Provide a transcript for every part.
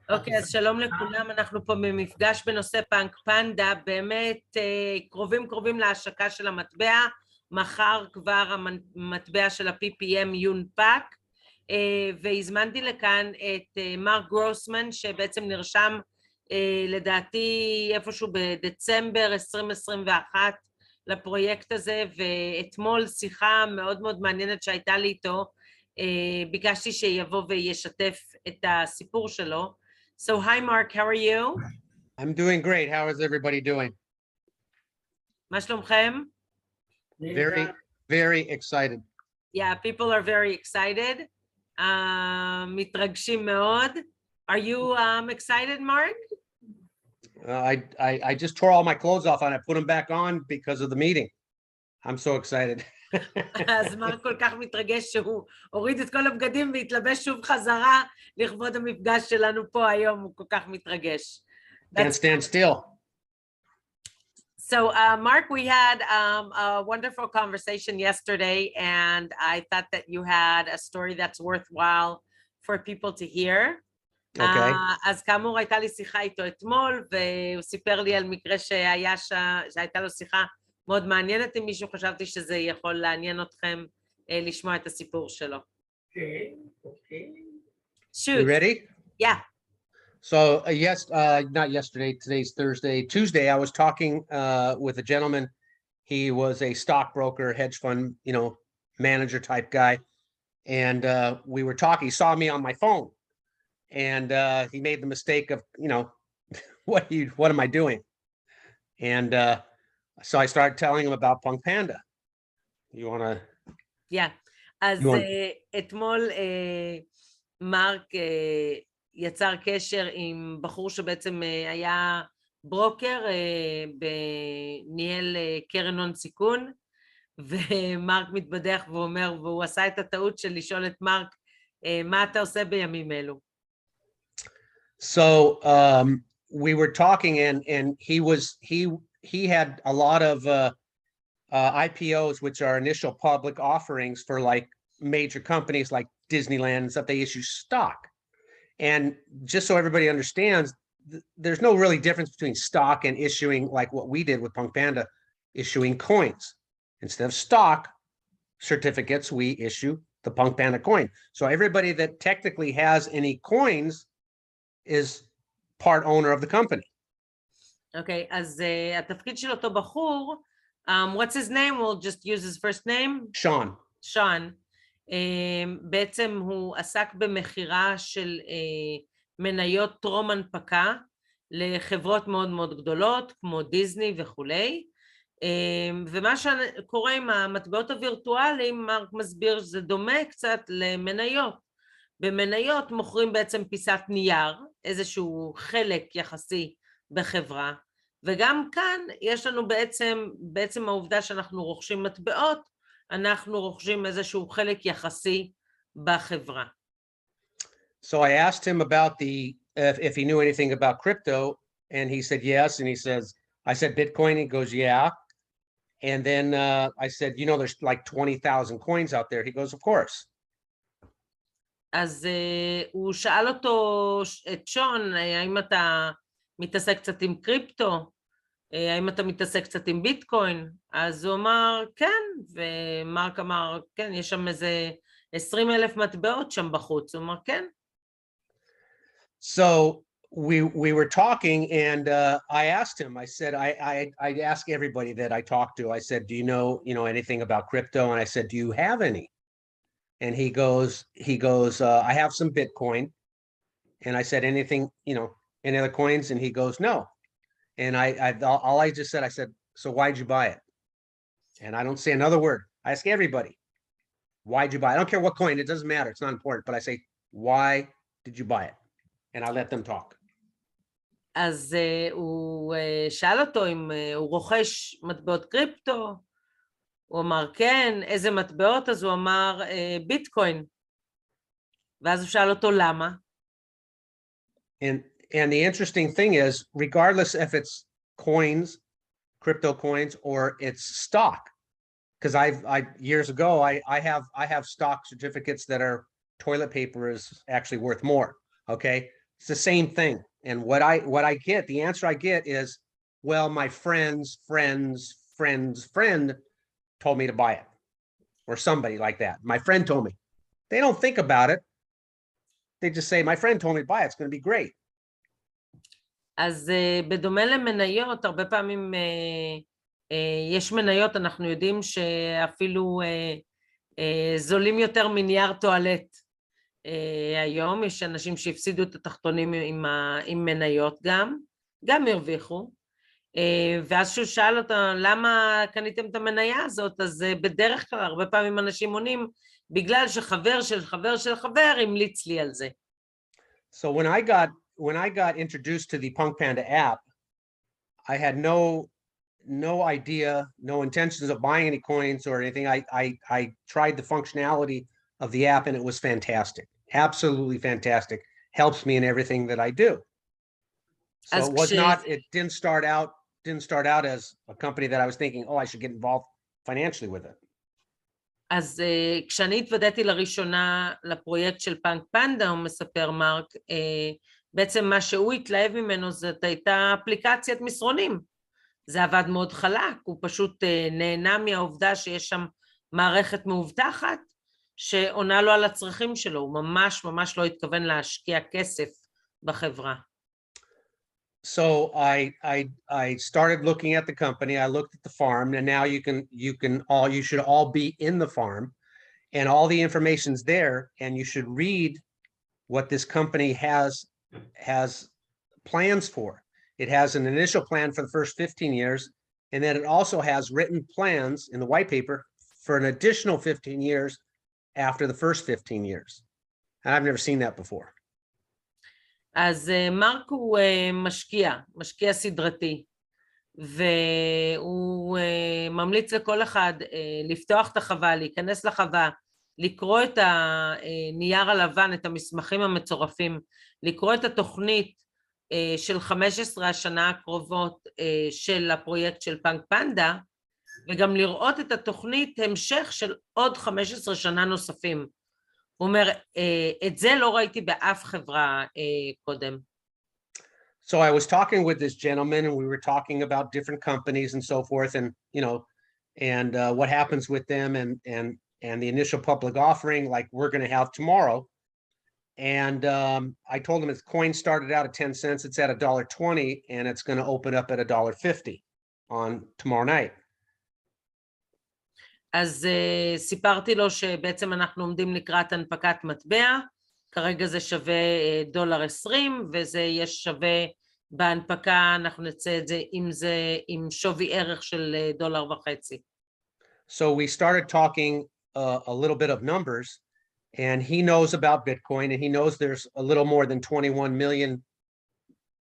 אוקיי, אז שלום לכולם, אנחנו פה במפגש בנושא פאנקפנדה, באמת קרובים להשקה של המטבע, מחר כבר המטבע של ה-PPM יונפק, והזמנתי לכאן את מרק גרוסמן, שבעצם נרשם לדעתי איפשהו בדצמבר 2021 לפרויקט הזה, ואתמול שיחה מאוד מאוד מעניינת שהייתה לי איתו, ביקשתי שיבוא וישתף את הסיפור שלו. So hi Mark, how are you? I'm doing great. How is everybody doing? מה שלומכם? Very excited. Yeah, people are very excited. מתרגשים מאוד. Are you excited, Mark? I just tore all my clothes off and I put them back on because of the meeting. I'm so excited. אז מרק כל כך מתרגש שהוא הוריד את כל הבגדים והתלבש שוב חזרה לכבוד המפגש שלנו פה היום, הוא כל כך מתרגש. Can't stand still. So, Mark, we had a wonderful conversation yesterday, and I thought that you had a story that's worthwhile for people to hear. Okay. אז כאמור, הייתה לי שיחה איתו אתמול, והוא סיפר לי על מקרה שהייתה לו שיחה מאוד מעניינת עם מישהו, חשבתי שזה יכול לעניין אתכם לשמוע את הסיפור שלו. Okay. Shoot. You ready? Yeah. So yes, not yesterday, today's Thursday. Tuesday, I was talking with a gentleman. He was a stockbroker, hedge fund, manager type guy. And we were talking, he saw me on my phone. And he made the mistake of, what am I doing? And so I started telling him about Panda. You want to? Yeah. אז אתמול מרק יצר קשר עם בחור שבעצם היה ברוקר, ניהל קרן הון סיכון, ומרק מתבדח ואומר, והוא עשה את הטעות של לשאול את מרק, מה אתה עושה בימים אלו? So we were talking and he had a lot of IPOs, which are initial public offerings for like major companies like Disneyland and stuff. They issue stock. And just so everybody understands, there's no really difference between stock and issuing like what we did with Panda, issuing coins. Instead of stock certificates, we issue the Panda coin. So everybody that technically has any coins is part owner of the company. Okay, אז התפקיד של אותו בחור, what's his name? We'll just use his first name. Sean. Sean. בעצם הוא עסק במחירה של מניות טרום הנפקה לחברות מאוד מאוד גדולות, כמו דיזני וכולי. ומה שקורה עם המטבעות הווירטואליים, מרק מסביר שזה דומה קצת למניות. במניות מוכרים בעצם פיסת נייר, איזשהו חלק יחסי בחברה, וגם כאן יש לנו בעצם העובדה שאנחנו רוכשים מטבעות, אנחנו רוכשים איזשהו חלק יחסי בחברה. So I asked him about if he knew anything about crypto, and he said yes, and I said Bitcoin, he goes yeah, and then I said, there's like 20,000 coins out there. He goes, of course. אז הוא שאל אותו, את שון, האם אתה מתעסק קצת עם קריפטו? האם אתה מתעסק קצת עם ביטקוין? אז הוא אמר, כן, ומרק אמר, כן, יש שם איזה 20,000 מטבעות שם בחוץ. הוא אמר, כן. So we were talking and I asked him, I said, I ask everybody that I talk to, I said, do you know anything about crypto? And I said, do you have any? And he goes, I have some Bitcoin. And I said, anything, any other coins? And he goes, no. And all I just said, I said, so why'd you buy it? And I don't say another word. I ask everybody, why'd you buy it? I don't care what coin, it doesn't matter. It's not important. But I say, why did you buy it? And I let them talk. אז הוא שאל אותו אם הוא רוכש מטבעות קריפטו, הוא אמר כן, איזה מטבעות? אז הוא אמר ביטקוין. ואז הוא שאל אותו למה? And the interesting thing is, regardless if it's coins, crypto coins, or it's stock, because I years ago I have stock certificates that are toilet paper is actually worth more. Okay, It's the same thing. And what I get, the answer I get is, well, my friend's friend told me to buy it, or somebody like that. My friend told me. They don't think about it. They just say, my friend told me to buy it. It's going to be great. אז בדומה למניות, הרבה פעמים יש מניות, אנחנו יודעים שאפילו זולים יותר מנייר טואלט. היום יש אנשים שהפסידו את התחתונים עם מניות גם הרוויחו. ואז שהוא שאל אותה, למה קניתם את המניה הזאת? אז בדרך כלל, הרבה פעמים אנשים עונים, בגלל שחבר של חבר של חבר המליץ לי על זה. So when I got introduced to the Punk-Panda app, I had no idea, no intentions of buying any coins or anything. I tried the functionality of the app and it was fantastic. Absolutely fantastic. Helps me in everything that I do. So it didn't start out as a company that I was thinking, oh, I should get involved financially with it. אז כשאני התוודעתי לראשונה לפרויקט של פאנקפנדה, הוא מספר מרק, בעצם מה שהוא התלהב ממנו זאת הייתה אפליקציית מסרונים. זה עבד מאוד חלק, הוא פשוט נהנה מהעובדה שיש שם מערכת מאובטחת, שעונה לו על הצרכים שלו, הוא ממש לא התכוון להשקיע כסף בחברה. So I started looking at the company. I looked at the farm, and now you should all be in the farm, and all the information's there, and you should read what this company has plans for. It has an initial plan for the first 15 years, and then it also has written plans in the white paper for an additional 15 years after the first 15 years. And I've never seen that before. אז מרק הוא משקיע סדרתי, והוא ממליץ לכל אחד לפתוח את החווה, להיכנס לחווה, לקרוא את הנייר הלבן, את המסמכים המצורפים, לקרוא את התוכנית של 15 השנה הקרובות של הפרויקט של פאנקפנדה, וגם לראות את התוכנית המשך של עוד 15 שנה נוספים. הוא אומר, את זה לא ראיתי באף חברה קודם. So I was talking with this gentleman and we were talking about different companies and so forth, and what happens with them and the initial public offering like we're going to have tomorrow. And I told him his coin started out at 10 cents, it's at $1.20, and it's going to open up at $1.50 on tomorrow night. אז סיפרתי לו שבעצם אנחנו עומדים לקראת הנפקת מטבע, כרגע זה שווה $1.20, וזה יש שווה בהנפקה, אנחנו נצא את זה עם שווי ערך של $1.50. So we started talking a little bit of numbers, and he knows about Bitcoin, and he knows there's a little more than 21 million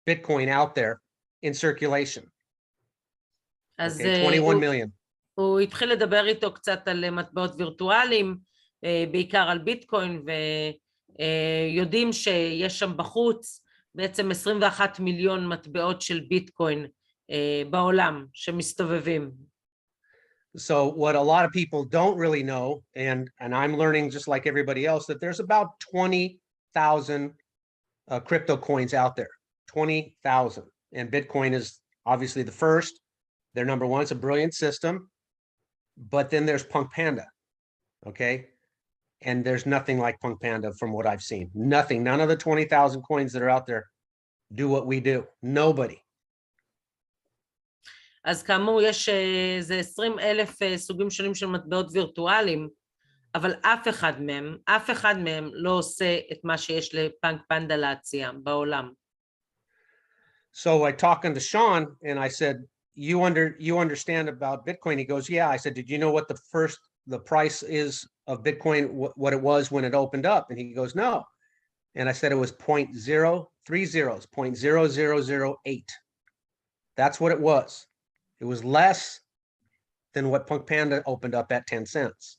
Bitcoin out there in circulation. אז 21 million. הוא התחיל לדבר איתו קצת על מטבעות וירטואליים, בעיקר על ביטקוין, ויודעים שיש שם בחוץ בעצם 21 מיליון מטבעות של ביטקוין בעולם שמסתובבים. So what a lot of people don't really know, and I'm learning just like everybody else, that there's about 20,000 crypto coins out there, 20,000. And Bitcoin is obviously the first. They're number one. It's a brilliant system. But then there's Punk-Panda, okay? And there's nothing like Punk-Panda from what I've seen. Nothing. None of the 20,000 coins that are out there do what we do. Nobody. אז כאמור יש איזה 20,000 סוגים שונים של מטבעות וירטואליים, אבל אף אחד מהם לא עושה את מה שיש לפאנקפנדה להציע בעולם. So I talked to Sean and I said, you understand about Bitcoin? He goes, yeah. I said, did you know what the price is of Bitcoin, what it was when it opened up? And he goes, no. And I said, it was 0.030, 0.0008. That's what it was. It was less than what Punk-Panda opened up at 10 cents.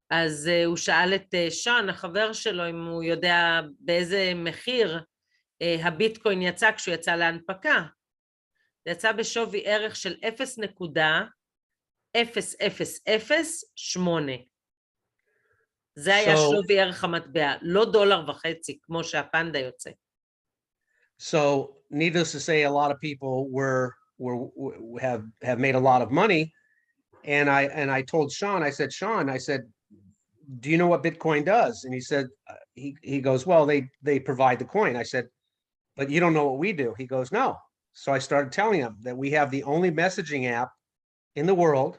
אז הוא שאל את שון, החבר שלו, אם הוא יודע באיזה מחיר הביטקוין יצא כשהוא יצא להנפקה. זה יצא בשווי ערך של 0.0008. זה היה שווי ערך המטבע, לא $1.50, כמו שהפנדה יוצא. So, needless to say, a lot of people have made a lot of money. And I told Sean, I said, do you know what Bitcoin does? And he said, he goes, well, they provide the coin. I said, but you don't know what we do. He goes, no. So I started telling him that we have the only messaging app in the world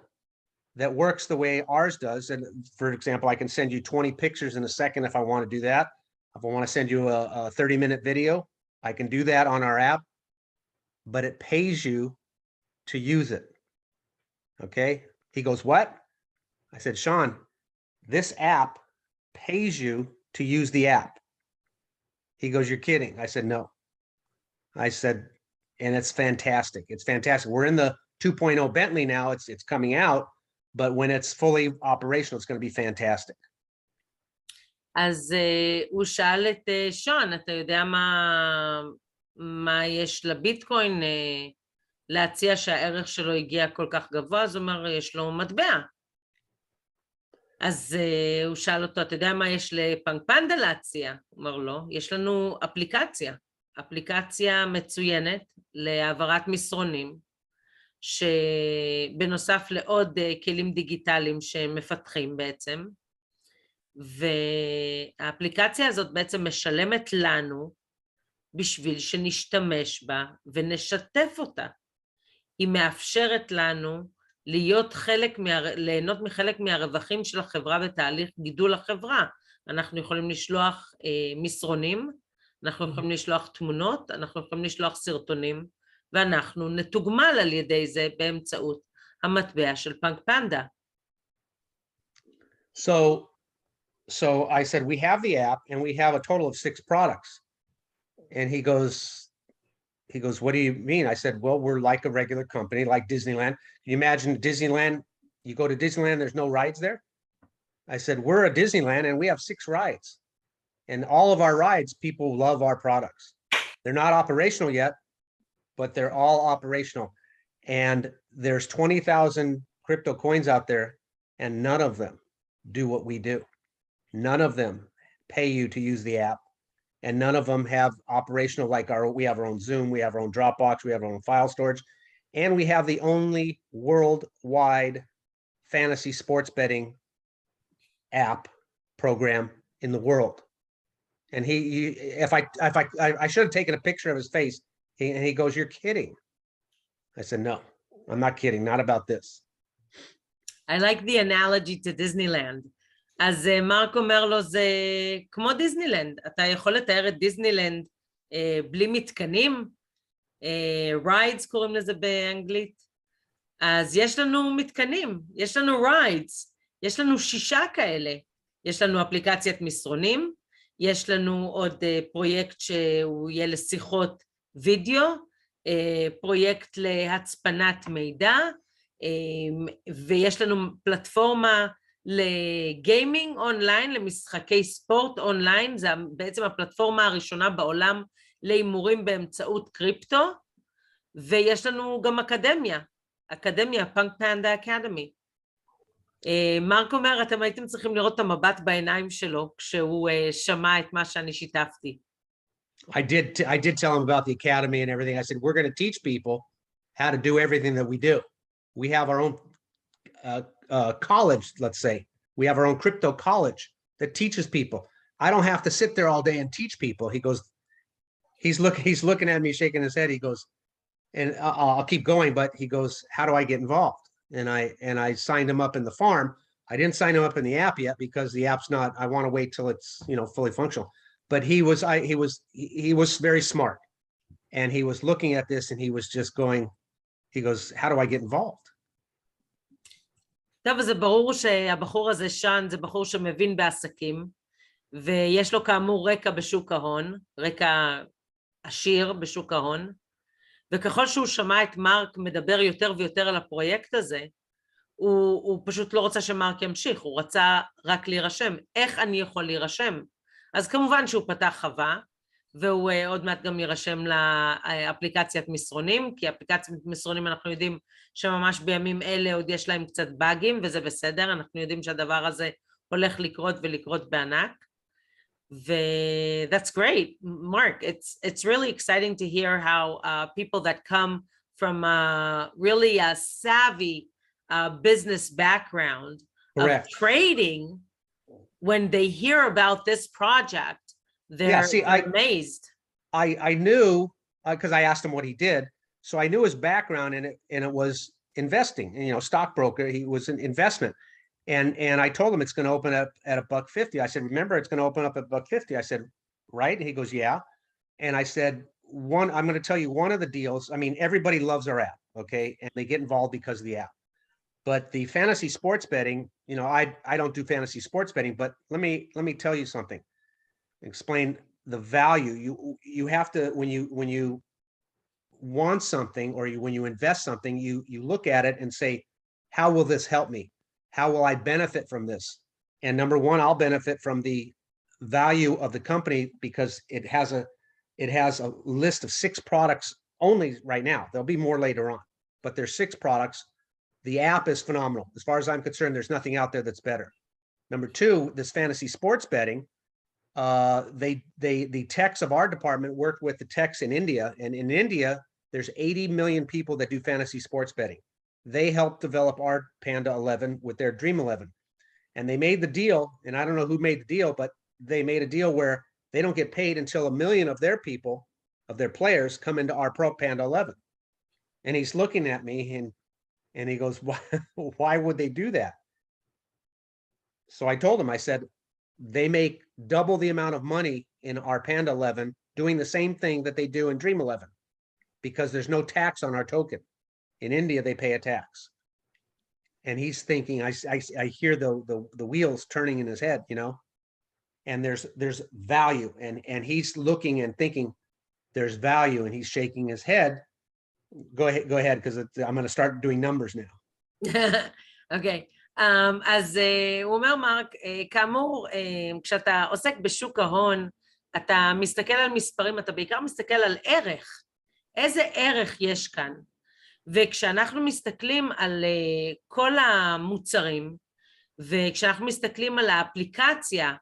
that works the way ours does. And for example, I can send you 20 pictures in a second if I want to do that. If I want to send you a 30-minute video, I can do that on our app, but it pays you to use it. Okay. He goes, what? I said, Sean, this app pays you to use the app. He goes, you're kidding. I said, no. I said, and it's fantastic. It's fantastic. We're in the 2.0 Bentley now. It's coming out, but when it's fully operational, it's going to be fantastic. אז הוא שאל את שון, אתה יודע מה יש לביטקוין להציע שהערך שלו הגיע כל כך גבוה? אז הוא אומר, יש לו מטבע. אז הוא שאל אותו, אתה יודע מה יש לפאנקפנדה להציע? הוא אומר לו, יש לנו אפליקציה, אפליקציה מצוינת להעברת מסרונים, שבנוסף לעוד כלים דיגיטליים שמפתחים בעצם, והאפליקציה הזאת בעצם משלמת לנו בשביל שנשתמש בה ונשתף אותה. היא מאפשרת לנו ליהנות מחלק מהרווחים של החברה בתהליך גידול החברה. אנחנו יכולים לשלוח מסרונים, אנחנו יכולים לשלוח תמונות, אנחנו יכולים לשלוח סרטונים, ואנחנו נתוגמל על ידי זה באמצעות המטבע של פאנקפנדה. So I said, we have the app and we have a total of 6 products. And he goes, what do you mean? I said, well, we're like a regular company, like Disneyland. Can you imagine Disneyland? You go to Disneyland, there's no rides there. I said, we're a Disneyland and we have 6 rides. And all of our rides, people love our products. They're not operational yet, but they're all operational. And there's 20,000 crypto coins out there and none of them do what we do. None of them pay you to use the app, and none of them have operational, like we have our own Zoom, we have our own Dropbox, we have our own file storage, and we have the only worldwide fantasy sports betting app program in the world. And if I should have taken a picture of his face, and he goes, "You're kidding." I said, "No, I'm not kidding. Not about this." I like the analogy to Disneyland. אז מרק אומר לו, זה כמו דיסנילנד, אתה יכול לתאר את דיסנילנד בלי מתקנים, rides קוראים לזה באנגלית, אז יש לנו מתקנים, יש לנו rides, יש לנו 6 כאלה, יש לנו אפליקציית מסרונים, יש לנו עוד פרויקט שהוא יהיה לשיחות וידאו, פרויקט להצפנת מידע, ויש לנו פלטפורמה לגיימינג אונליין, למשחקי ספורט אונליין, זה בעצם הפלטפורמה הראשונה בעולם להימורים באמצעות קריפטו, ויש לנו גם אקדמיה, פאנקפנדה אקדמי. מרק אומר, אתם הייתם צריכים לראות את המבט בעיניים שלו, כשהוא שמע את מה שאני שיתפתי. I did tell him about the academy and everything. I said, we're going to teach people how to do everything that we do. We have our own college, let's say. We have our own crypto college that teaches people. I don't have to sit there all day and teach people. He goes, he's looking at me, shaking his head. He goes, and I'll keep going, but he goes, how do I get involved? And I signed him up in the farm. I didn't sign him up in the app yet because the app's not, I want to wait till it's, fully functional. But he was very smart, and he was looking at this and he was just going, he goes, how do I get involved? טוב, זה ברור שהבחור הזה שן, זה בחור שמבין בעסקים, ויש לו כאמור רקע בשוק ההון, רקע עשיר בשוק ההון, וככל שהוא שמע את מרק מדבר יותר ויותר על הפרויקט הזה, הוא פשוט לא רוצה שמרק ימשיך, הוא רצה רק להירשם. איך אני יכול להירשם? אז כמובן שהוא פתח חווה, והוא עוד מעט גם יירשם לאפליקציית מסרונים, כי אפליקציית מסרונים אנחנו יודעים שממש בימים אלה עוד יש להם קצת באגים, וזה בסדר, אנחנו יודעים שהדבר הזה הולך לקרות ולקרות בענק. That's great, Mark. It's really exciting to hear how people that come from really a savvy business background Correct. of trading, when they hear about this project, they're amazed. I knew, because I asked him what he did, so I knew his background in it, and it was investing. You know, stockbroker. He was an investment. And I told him it's going to open up at $1.50. I said, remember, it's going to open up at $1.50. I said, right? And he goes, yeah. And I said, I'm going to tell you one of the deals. I mean, everybody loves our app, okay? And they get involved because of the app. But the fantasy sports betting, you know, I don't do fantasy sports betting, but let me tell you something. Explain the value. You have to, when you want something, or when you invest something, you look at it and say, how will this help me? How will I benefit from this? And number one, I'll benefit from the value of the company, because it has a list of 6 products only right now. There'll be more later on, but there's 6 products. The app is phenomenal. As far as I'm concerned, there's nothing out there that's better. Number 2, this fantasy sports betting, the techs of our department worked with the techs in India, and in India, there's 80 million people that do fantasy sports betting. They helped develop our Panda 11 with their Dream 11. And they made the deal, and I don't know who made the deal, but they made a deal where they don't get paid until 1 million of their people, of their players, come into our Pro Panda 11. And he's looking at me, and he goes, why would they do that? So I told him, I said, they make double the amount of money in our Panda 11 doing the same thing that they do in Dream 11, because there's no tax on our token. In India, they pay a tax. And he's thinking, I hear the wheels turning in his head, you know, and there's value, and he's looking and thinking there's value, and he's shaking his head. Go ahead, because I'm going to start doing numbers now. Okay. אז הוא אומר, מרק, כאמור, כשאתה עוסק בשוק ההון, אתה מסתכל על מספרים, אתה בעיקר מסתכל על ערך. איזה ערך יש כאן? וכשאנחנו מסתכלים על כל המוצרים, וכשאנחנו מסתכלים על האפליקציה,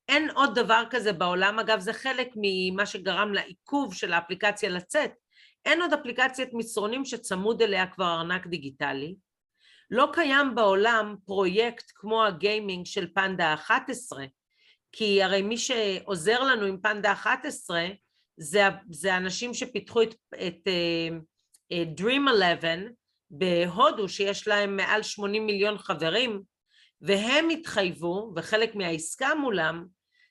אין עוד דבר כזה בעולם. אגב, זה חלק ממה שגרם לעיכוב של האפליקציה לצאת. אין עוד אפליקציית מסרונים שצמוד אליה כבר ארנק דיגיטלי. לא קיים בעולם פרויקט כמו הגיימינג של פנדה 11, כי הרי מי שעוזר לנו עם פנדה 11, זה אנשים שפיתחו את Dream 11 בהודו, שיש להם מעל 80 מיליון חברים, והם התחייבו, וחלק מהעסקה מולם,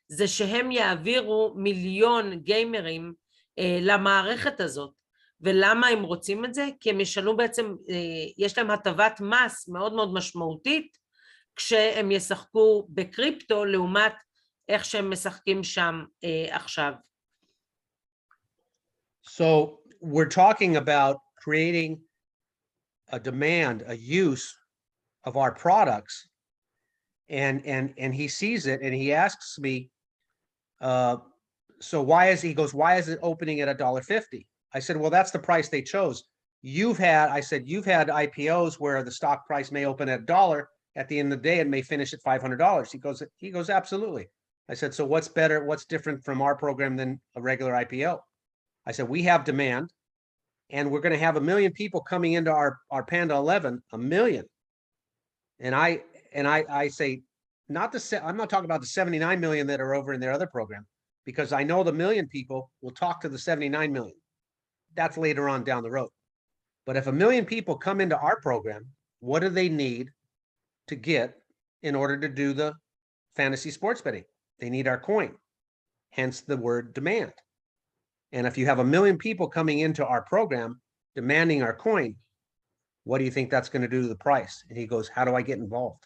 זה שהם יעבירו 1,000,000 גיימרים למערכת הזאת. ולמה הם רוצים את זה? כי הם ישנו בעצם, יש להם הטבת מס מאוד מאוד משמעותית, כשהם ישחקו בקריפטו, לעומת איך שהם משחקים שם עכשיו. So we're talking about creating a demand, a use of our products, and he sees it, and he asks me, so why is it opening at $1.50? I said, well, that's the price they chose. You've had IPOs where the stock price may open at $1. At the end of the day, it may finish at $500. He goes, absolutely. I said, so what's better? What's different from our program than a regular IPO? I said, we have demand, and we're going to have 1 million people coming into our Panda 11, 1 million. And I say, I'm not talking about the 79 million that are over in their other program, because I know the 1 million people will talk to the 79 million. That's later on down the road. But if 1 million people come into our program, what do they need to get in order to do the fantasy sports betting? They need our coin, hence the word demand. And if you have 1 million people coming into our program demanding our coin, what do you think that's going to do to the price? And he goes, how do I get involved?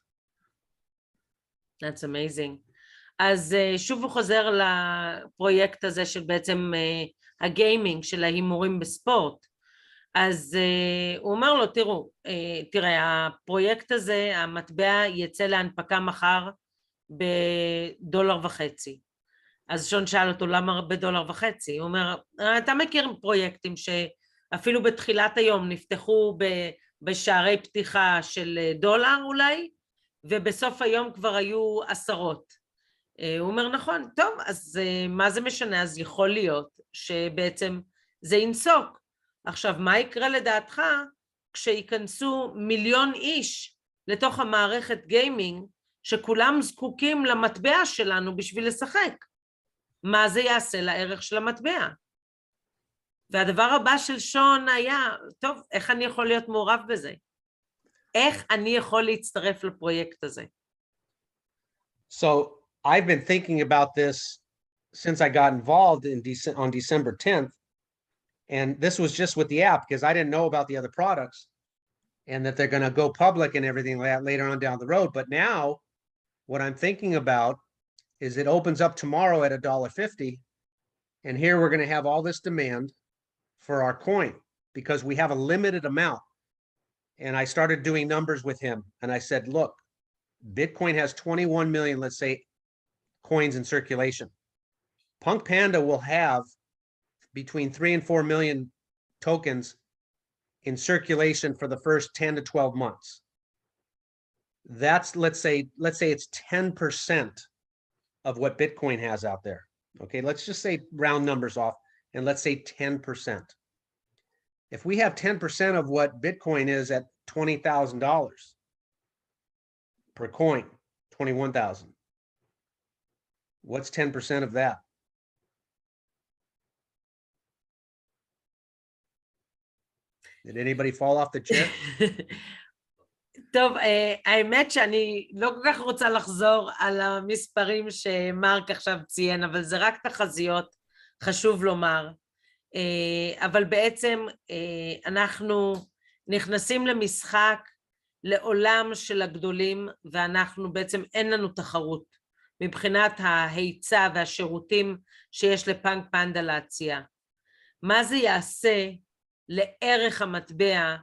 That's amazing. אז שוב הוא חוזר לפרויקט הזה של בעצם הגיימינג, של ההימורים בספורט. אז הוא אומר לו, תראה, הפרויקט הזה, המטבע יצא להנפקה מחר $1.50. אז שון שאל אותו, למה $1.50? הוא אומר, אתה מכיר פרויקטים שאפילו בתחילת היום נפתחו בשערי פתיחה של $1 אולי, ובסוף היום כבר היו עשרות. הוא אומר, נכון, טוב, אז מה זה משנה? אז יכול להיות שבעצם זה ינסוק. עכשיו, מה יקרה לדעתך כשיכנסו 1,000,000 איש לתוך המערכת גיימינג, שכולם זקוקים למטבע שלנו בשביל לשחק? מה זה יעשה לערך של המטבע? והדבר הבא של שון היה, טוב, איך אני יכול להיות מעורב בזה? איך אני יכול להצטרף לפרויקט הזה? So I've been thinking about this since I got involved on December 10th. And this was just with the app because I didn't know about the other products and that they're going to go public and everything like that later on down the road. But now what I'm thinking about is it opens up tomorrow at $1.50. And here we're going to have all this demand for our coin because we have a limited amount. And I started doing numbers with him and I said, look, Bitcoin has 21 million, let's say, coins in circulation. Panda will have between 3 and 4 million tokens in circulation for the first 10 to 12 months. That's, let's say it's 10% of what Bitcoin has out there. Okay, let's just say round numbers off, and let's say 10%. If we have 10% of what Bitcoin is at $20,000 per coin, 21,000. What's 10% of that? Did anybody fall off the chair? טוב, האמת שאני לא כל כך רוצה לחזור על המספרים שמרק עכשיו ציין, אבל זה רק תחזיות, חשוב לומר. אבל בעצם אנחנו נכנסים למשחק, לעולם של הגדולים, ואנחנו בעצם אין לנו תחרות, מבחינת ההיצע והשירותים שיש לפאנקפנדה להציע. מה זה יעשה לערך המטבע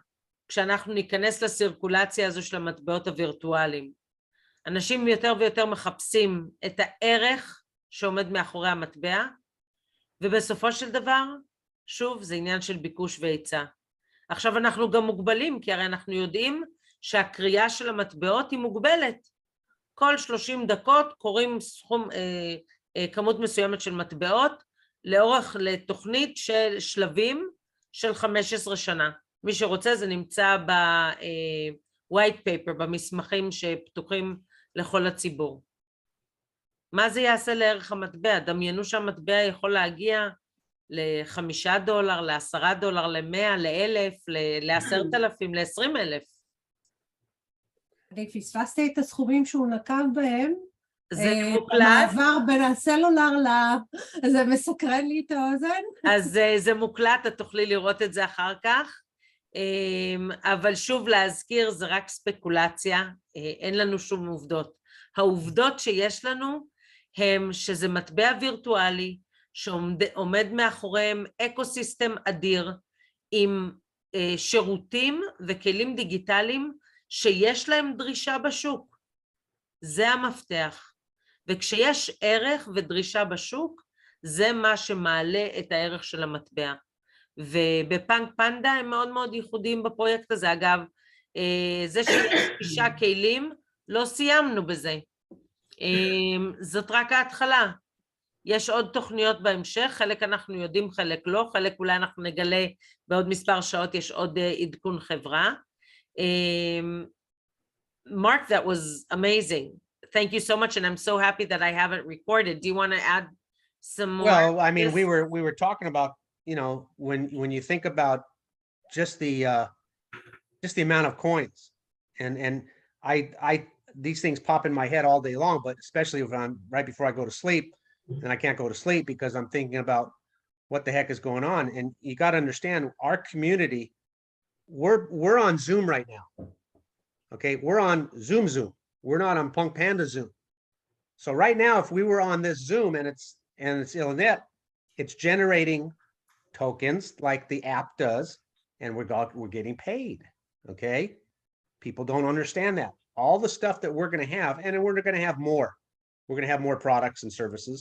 כשאנחנו ניכנס לסירקולציה הזו של המטבעות הווירטואליים? אנשים יותר ויותר מחפשים את הערך שעומד מאחורי המטבע, ובסופו של דבר, שוב, זה עניין של ביקוש והיצע. עכשיו אנחנו גם מוגבלים, כי הרי אנחנו יודעים שהקריאה של המטבעות היא מוגבלת. כל 30 דקות קוראים כמות מסוימת של מטבעות, לאורך לתוכנית של שלבים של 15 שנה. מי שרוצה, זה נמצא ב-white paper, במסמכים שפתוחים לכל הציבור. מה זה יעשה לערך המטבע? דמיינו שהמטבע יכול להגיע $5, $10, $100, $1,000, $10,000, $20,000. אני פספסתי את הסכומים שהוא נקב בהם. זה מוקלט. המעבר בין הסלולר זה מסקרן לי את האוזן. אז זה מוקלט, את תוכלי לראות את זה אחר כך. אבל שוב להזכיר, זה רק ספקולציה, אין לנו שום עובדות. העובדות שיש לנו הם שזה מטבע וירטואלי, שעומד מאחוריהם אקוסיסטם אדיר, עם שירותים וכלים דיגיטליים שיש להם דרישה בשוק. זה המפתח. וכשיש ערך ודרישה בשוק, זה מה שמעלה את הערך של המטבע. ובפאנקפנדה הם מאוד מאוד ייחודיים בפרויקט הזה. אגב, זה שיש 6 כלים, לא סיימנו בזה. זאת רק ההתחלה. יש עוד תוכניות בהמשך, חלק אנחנו יודעים, חלק לא, חלק אולי אנחנו נגלה בעוד מספר שעות, יש עוד עדכון חברה. Mark, that was amazing. Thank you so much, and I'm so happy that I have it recorded. Do you want to add some more? Well, I mean, we were talking about, you know, when you think about just the amount of coins, and I these things pop in my head all day long, but especially if I'm right before I go to sleep, and I can't go to sleep because I'm thinking about what the heck is going on. And you got to understand, our community, we're on Zoom right now. Okay, we're on Zoom. We're not on Panda Zoom. So right now, if we were on this Zoom and it's Illnet, it's generating tokens like the app does, and we're getting paid. Okay, people don't understand that. All the stuff that we're going to have, and we're going to have more. We're going to have more products and services.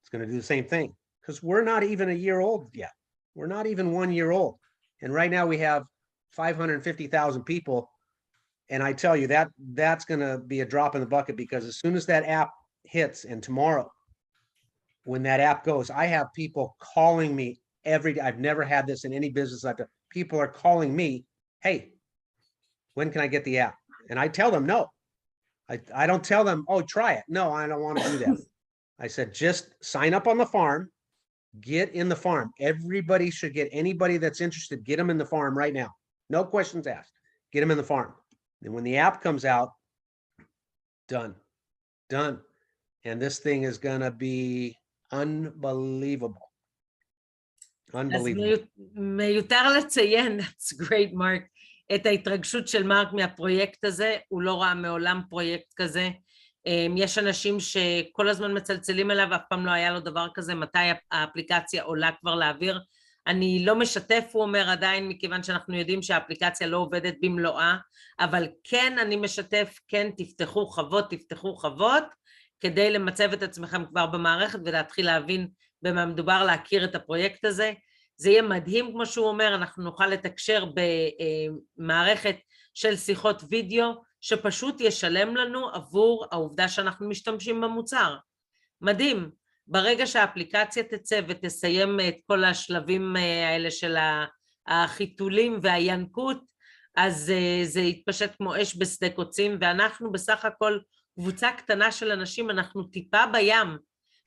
It's going to do the same thing because we're not even a year old yet. We're not even 1 year old. And right now we have 550,000 people And I tell you that's going to be a drop in the bucket, because as soon as that app hits, and tomorrow, when that app goes, I have people calling me every day. I've never had this in any business I've done. People are calling me, hey, when can I get the app? And I tell them, no. I don't tell them, oh, try it. No, I don't want to do that. I said, just sign up on the farm, get in the farm. Everybody should get, anybody that's interested, get them in the farm right now. No questions asked. Get them in the farm. And when the app comes out, done. And this thing is going to be unbelievable. Unbelievable. אז מיותר לציין, that's great, Mark, את ההתרגשות של מרק מהפרויקט הזה. הוא לא ראה מעולם פרויקט כזה. יש אנשים שכל הזמן מצלצלים אליו, אף פעם לא היה לו דבר כזה, מתי האפליקציה עולה כבר לאוויר. אני לא משתף, הוא אומר, עדיין, מכיוון שאנחנו יודעים שהאפליקציה לא עובדת במלואה, אבל כן אני משתף, כן תפתחו חוות, כדי למצב את עצמכם כבר במערכת ולהתחיל להבין במה מדובר, להכיר את הפרויקט הזה. זה יהיה מדהים, כמו שהוא אומר, אנחנו נוכל לתקשר במערכת של שיחות וידאו, שפשוט ישלם לנו עבור העובדה שאנחנו משתמשים במוצר. מדהים. ברגע שהאפליקציה תצא ותסיים את כל השלבים האלה של החיתולים והינקות, אז זה יתפשט כמו אש בשדה קוצים, ואנחנו בסך הכל קבוצה קטנה של אנשים, אנחנו טיפה בים,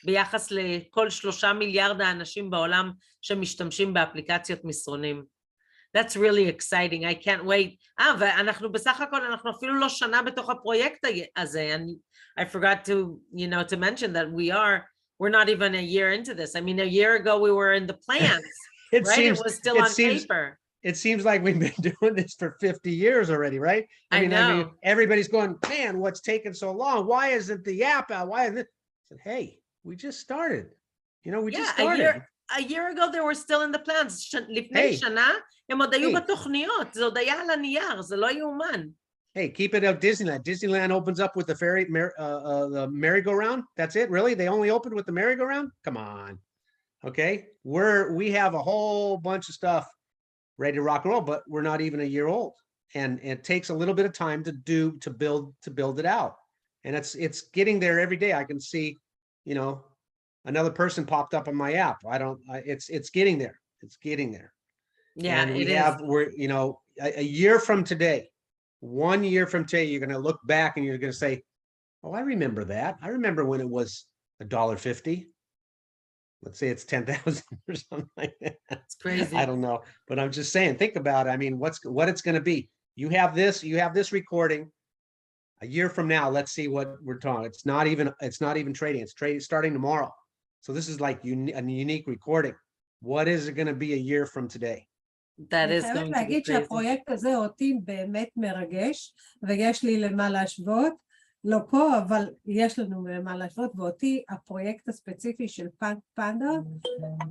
ביחס לכל 3 מיליארד האנשים בעולם שמשתמשים באפליקציות מסרונים. That's really exciting, I can't wait. ואנחנו בסך הכל, אנחנו אפילו לא שנה בתוך הפרויקט הזה, and I forgot to, to mention that we're not even a year into this. I mean, a year ago we were in the plans, right? It was still on paper. It seems like we've been doing this for 50 years already, right? I know. Everybody's going, man, what's taking so long? Why isn't the app out? Why isn't it? I said, hey, we just started. We just started. A year ago they were still in the plans. לפני שנה הם עוד היו בתוכניות. זה עוד היה על הנייר, זה לא יאומן. Hey, keep it at Disneyland. Disneyland opens up with the the merry-go-round. That's it, really? They only opened with the merry-go-round? Come on. Okay, we have a whole bunch of stuff ready to rock and roll, but we're not even a year old, and it takes a little bit of time to build it out, and it's getting there every day. I can see, another person popped up on my app. It's getting there. It's getting there. Yeah, and we're a year from today. 1 year from today, you're going to look back and you're going to say, oh, I remember that. I remember when it was $1.50. Let's say it's 10,000 or something like that. It's crazy. I don't know, but I'm just saying, think about it. I mean, what it's going to be. You have this recording. A year from now, let's see what we're talking. It's not even trading. It's trading starting tomorrow. So this is like a unique recording. What is it going to be a year from today? That is אני going חייבת to be להגיד crazy. שהפרויקט הזה אותי באמת מרגש, ויש לי למה להשוות, לא פה, אבל יש לנו למה להשוות, ואותי הפרויקט הספציפי של פאנקפנדה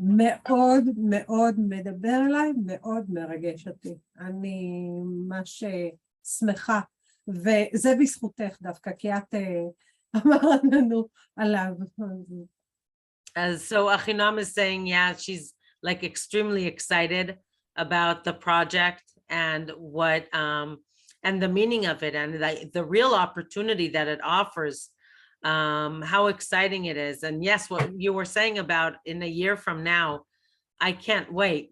מאוד מאוד מדבר אליי, מאוד מרגש אותי. אני ממש שמחה, וזה בזכותך דווקא, כי את אמרת לנו עליו. So Achinam is saying, yeah, she's like extremely excited about the project and what and the meaning of it, and the real opportunity that it offers, how exciting it is. And yes, what you were saying about in a year from now, I can't wait.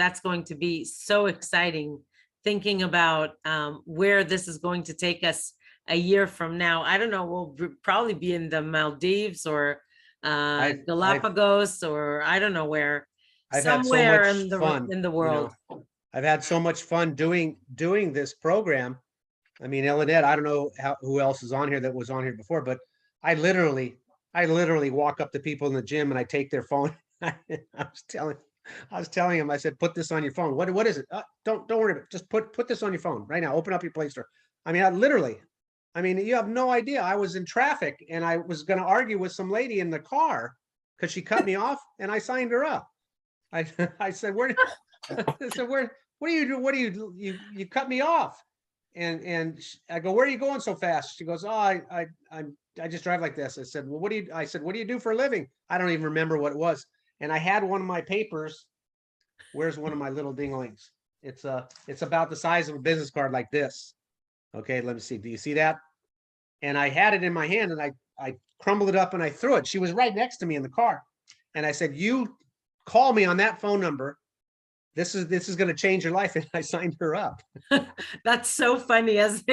That's going to be so exciting, thinking about where this is going to take us a year from now. I don't know, we'll probably be in the Maldives or Galapagos, or I don't know where. I've Somewhere had so much fun in the world. I've had so much fun doing this program. I mean, Elinette, I don't know who else is on here that was on here before, but I literally walk up to people in the gym and I take their phone. I was telling him, I said, put this on your phone. What is it? Don't worry about it. Just put this on your phone right now. Open up your Play Store. I mean, you have no idea. I was in traffic and I was going to argue with some lady in the car because she cut me off, and I signed her up. I said, what do you do? You cut me off. And I go, where are you going so fast? She goes, oh, I just drive like this. I said, well, what do you do for a living? I don't even remember what it was. And I had one of my papers. Where's one of my little dinglings? It's about the size of a business card like this. Okay, let me see. Do you see that? And I had it in my hand and I crumbled it up and I threw it. She was right next to me in the car. And I said, you call me on that phone number. This is going to change your life. And I signed her up. That's so funny. אז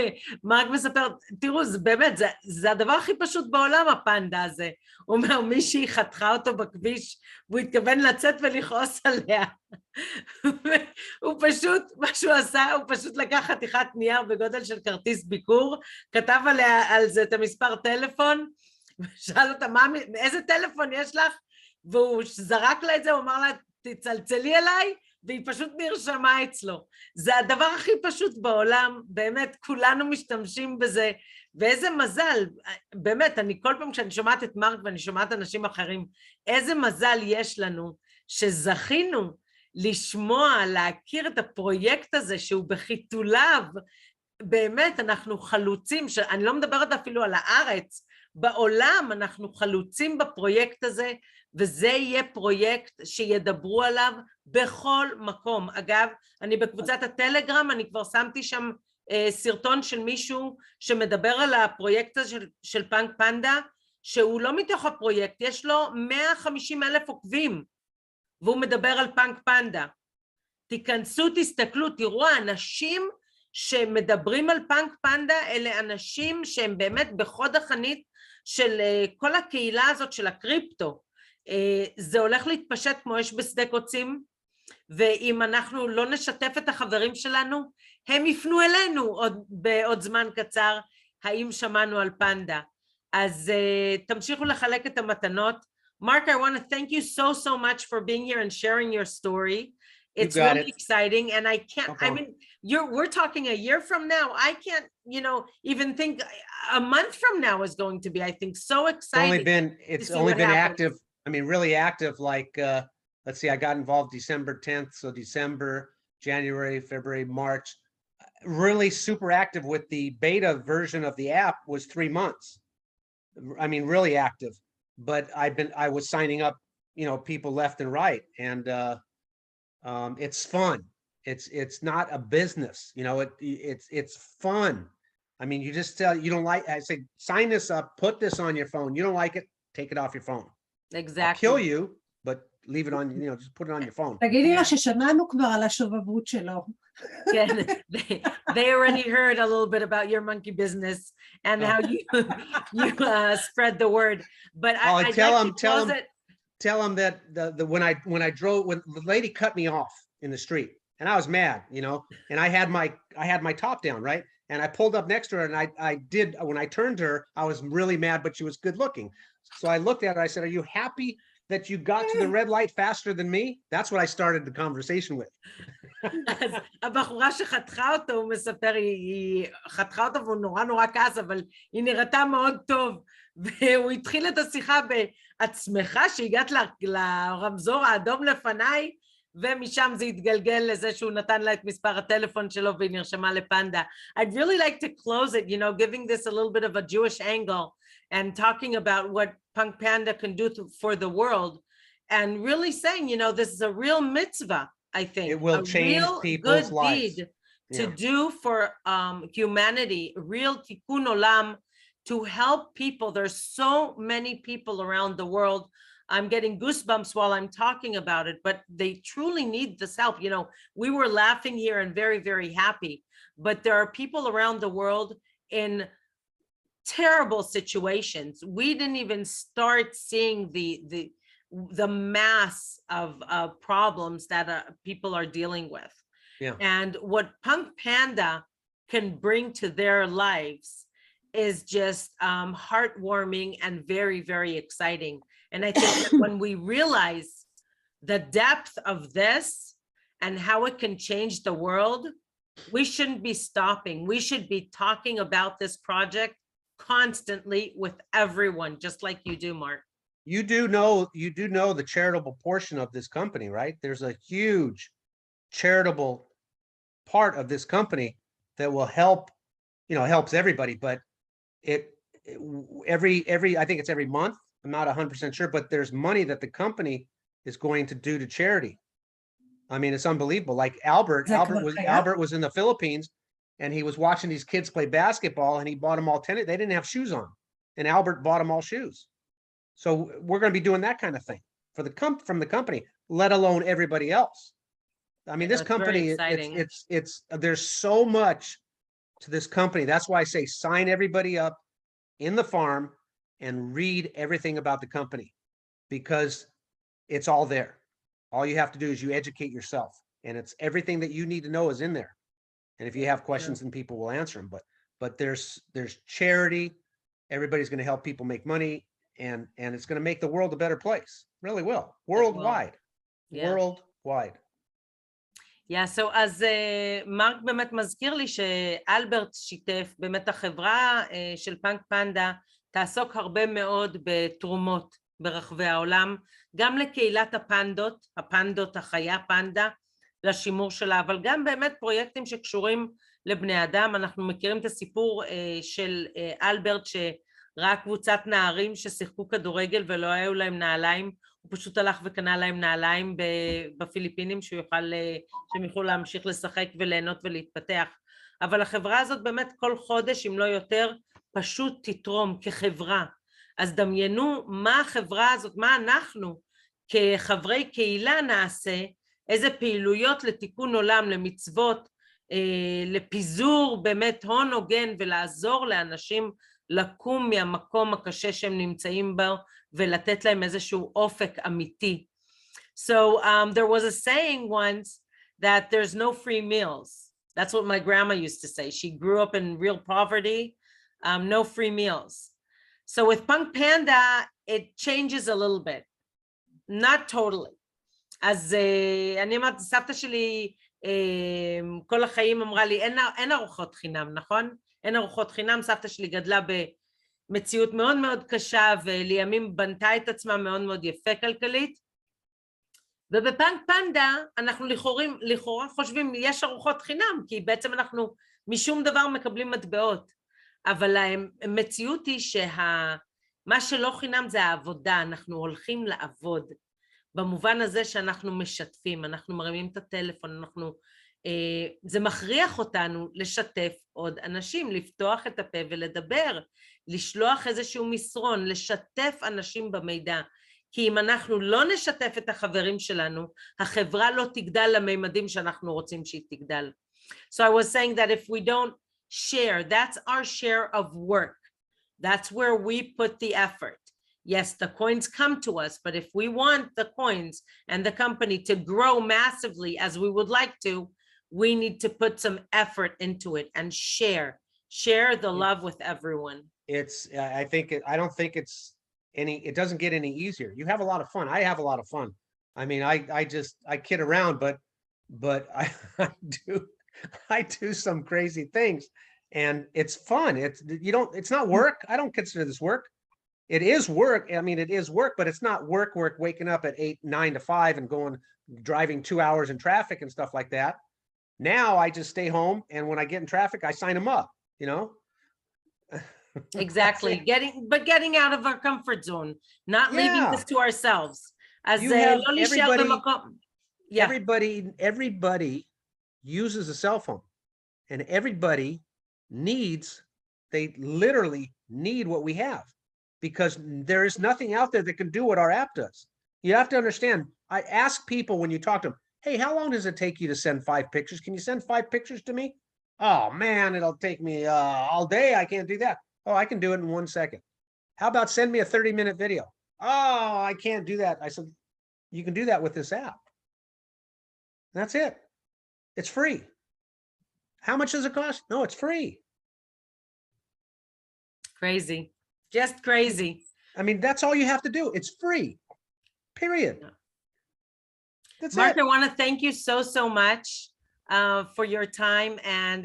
מרק מספר, תראו, זה באמת, זה הדבר הכי פשוט בעולם, הפנדה הזה. הוא אומר, מישהי חתכה אותו בכביש, והוא התכוון לצאת ולכעוס עליה. הוא פשוט, מה שהוא עשה, הוא פשוט לקח חתיכת נייר בגודל של כרטיס ביקור, כתב עליה, על זה את המספר טלפון, ושאל אותה, איזה טלפון יש לך? והוא זרק לה את זה, הוא אמר לה, תצלצלי אליי, והיא פשוט נרשמה אצלו. זה הדבר הכי פשוט בעולם, באמת, כולנו משתמשים בזה, ואיזה מזל, באמת, אני כל פעם כשאני שומעת את מרק ואני שומעת אנשים אחרים, איזה מזל יש לנו שזכינו לשמוע, להכיר את הפרויקט הזה שהוא בחיתוליו, באמת אנחנו חלוצים, אני לא מדברת אפילו על הארץ, בעולם אנחנו חלוצים בפרויקט הזה, וזה יהיה פרויקט שידברו עליו בכל מקום. אגב, אני בקבוצת הטלגרם, אני כבר שמתי שם סרטון של מישהו שמדבר על הפרויקט הזה של פאנקפנדה, שהוא לא מתוך הפרויקט, יש לו 150,000 עוקבים, והוא מדבר על פאנקפנדה. תיכנסו, תסתכלו, תראו, האנשים שמדברים על פאנקפנדה, אלה אנשים שהם באמת בחוד החנית של כל הקהילה הזאת של הקריפטו. זה הולך להתפשט כמו אש בשדה קוצים, ואם אנחנו לא נשתף את החברים שלנו, הם יפנו אלינו בעוד זמן קצר, האם שמענו על פנדה. אז תמשיכו לחלק את המתנות. Mark, I want to thank you so much for being here and sharing your story. It's really exciting, and I can't, I mean, we're talking a year from now. I can't, even think a month from now is going to be, I think, so exciting. It's only been active. I mean, really active, like, let's see, I got involved December 10th. So December, January, February, March, really super active with the beta version of the app was 3 months. I mean, really active, but I was signing up, people left and right. And it's fun. It's not a business, it's fun. I mean, you just tell, you don't like, I say, sign this up, put this on your phone. You don't like it, take it off your phone. Exactly. I'll kill you, but leave it on, just put it on your phone. תגידי לה ששמענו כבר על השובבות שלו. They already heard a little bit about your monkey business and how you spread the word. But I tell them that when the lady cut me off in the street and I was mad, and I had my top down, right? And I pulled up next to her and I did, when I turned to her, I was really mad, but she was good looking. So I looked at her, I said, are you happy that you got to the red light faster than me? That's what I started the conversation with. אז הבחורה שחתכה אותו, הוא מספר, היא חתכה אותו והוא נורא כעס, אבל היא נראתה מאוד טוב, והוא התחיל את השיחה בעצמך, שהגעת לרמזור האדום לפניי, ומשם זה התגלגל לזה שהוא נתן לה את מספר הטלפון שלו והיא נרשמה לפנדה. I'd really like to close it, giving this a little bit of a Jewish angle and talking about what Panda can do for the world, and really saying, this is a real mitzvah, I think. It will change people's lives. Deed to do for humanity, real tikkun olam, to help people. There's so many people around the world. I'm getting goosebumps while I'm talking about it, but they truly need this help. We were laughing here and very, very happy, but there are people around the world in terrible situations. We didn't even start seeing the mass of problems that people are dealing with. Yeah. And what Panda can bring to their lives is just heartwarming and very, very exciting. And I think that when we realize the depth of this and how it can change the world, we shouldn't be stopping. We should be talking about this project constantly with everyone, just like you do, Mark. You do know the charitable portion of this company, right? There's a huge charitable part of this company that will help, helps everybody, but I think it's every month. I'm not 100% sure, but there's money that the company is going to do to charity. I mean, it's unbelievable. Like Albert was in the Philippines and he was watching these kids play basketball, and he bought them all tennis. They didn't have shoes on, and Albert bought them all shoes. So we're going to be doing that kind of thing for from the company, let alone everybody else. I mean, this That's very company, exciting. it's there's so much to this company. That's why I say sign everybody up in the farm and read everything about the company, because it's all there. All you have to do is you educate yourself, and it's everything that you need to know is in there. And if you have questions, then people will answer them. But there's charity. Everybody's going to help people make money, and it's going to make the world a better place. Really will. Worldwide. Yeah. Worldwide. Yeah, so אז מרק באמת מזכיר לי שאלברט שיתף, באמת החברה של פאנקפנדה תעסוק הרבה מאוד בתרומות ברחבי העולם, גם לקהילת הפנדות החיה פנדה, לשימור שלה, אבל גם באמת פרויקטים שקשורים לבני אדם. אנחנו מכירים את הסיפור של אלברט שראה קבוצת נערים ששיחקו כדורגל ולא היו להם נעליים, הוא פשוט הלך וקנה להם נעליים בפיליפינים שהם יוכלו להמשיך לשחק וליהנות ולהתפתח. אבל החברה הזאת באמת כל חודש, אם לא יותר, פשוט תתרום כחברה. אז דמיינו מה החברה הזאת, מה אנחנו כחברי קהילה נעשה, איזה פעילויות לתיקון עולם, למצוות, לפיזור באמת הון הוגן ולעזור לאנשים לקום מהמקום הקשה שהם נמצאים בו ולתת להם איזשהו אופק אמיתי. So there was a saying once that there's no free meals. That's what my grandma used to say. She grew up in real poverty, no free meals. So with פאנקפנדה it changes a little bit, not totally. אז אני אמרת, סבתא שלי כל החיים אמרה לי, אין ארוחות חינם, נכון? אין ארוחות חינם. סבתא שלי גדלה במציאות מאוד מאוד קשה, ולימים בנתה את עצמה מאוד מאוד יפה כלכלית, ובפאנקפנדה אנחנו לכאורה חושבים יש ארוחות חינם, כי בעצם אנחנו משום דבר מקבלים מטבעות, אבל המציאות היא מה שלא חינם זה העבודה, אנחנו הולכים לעבוד, במובן הזה שאנחנו משתפים, אנחנו מרימים את הטלפון, זה מכריח אותנו לשתף עוד אנשים, לפתוח את הפה ולדבר, לשלוח איזשהו מסרון, לשתף אנשים במידע, כי אם אנחנו לא נשתף את החברים שלנו, החברה לא תגדל לממדים שאנחנו רוצים שהיא תגדל. So I was saying that if we don't share, that's our share of work. That's where we put the effort. Yes, the coins come to us, but if we want the coins and the company to grow massively as we would like to, we need to put some effort into it and share the love with everyone. I don't think it doesn't get any easier. You have a lot of fun. I have a lot of fun. I mean, I kid around, but I do some crazy things, and it's fun. It's not work. I don't consider this work. It is work. I mean, it is work, but it's not work waking up at 9 to 5 and driving 2 hours in traffic and stuff like that. Now I just stay home, and when I get in traffic, I sign them up, you know? Exactly. Getting out of our comfort zone, not leaving this to ourselves. As everybody uses a cell phone, and everybody they literally need what we have, because there is nothing out there that can do what our app does. You have to understand, I ask people when you talk to them, hey, how long does it take you to send 5 pictures? Can you send 5 pictures to me? Oh man, it'll take me all day. I can't do that. Oh, I can do it in 1 second. How about send me a 30-minute video? Oh, I can't do that. I said, you can do that with this app. That's it. It's free. How much does it cost? No, it's free. Crazy. Just crazy. I mean, that's all you have to do. It's free. Period. Yeah. That's Mark, it. I want to thank you so much for your time and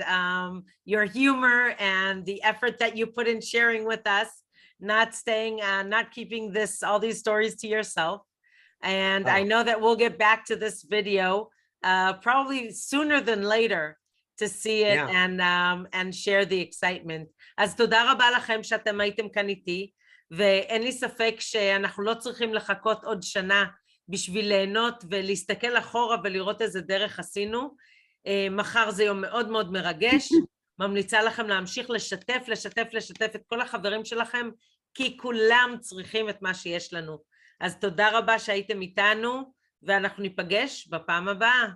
your humor and the effort that you put in sharing with us, not keeping all these stories to yourself. And I know that we'll get back to this video probably sooner than later to see it and share the excitement. אז תודה רבה לכם שאתם הייתם כאן איתי, ואין לי ספק שאנחנו לא צריכים לחכות עוד שנה בשביל ליהנות ולהסתכל אחורה ולראות איזה דרך עשינו. מחר זה יום מאוד מאוד מרגש, ממליצה לכם להמשיך לשתף את כל החברים שלכם, כי כולם צריכים את מה שיש לנו. אז תודה רבה שהייתם איתנו, ואנחנו ניפגש בפעם הבאה.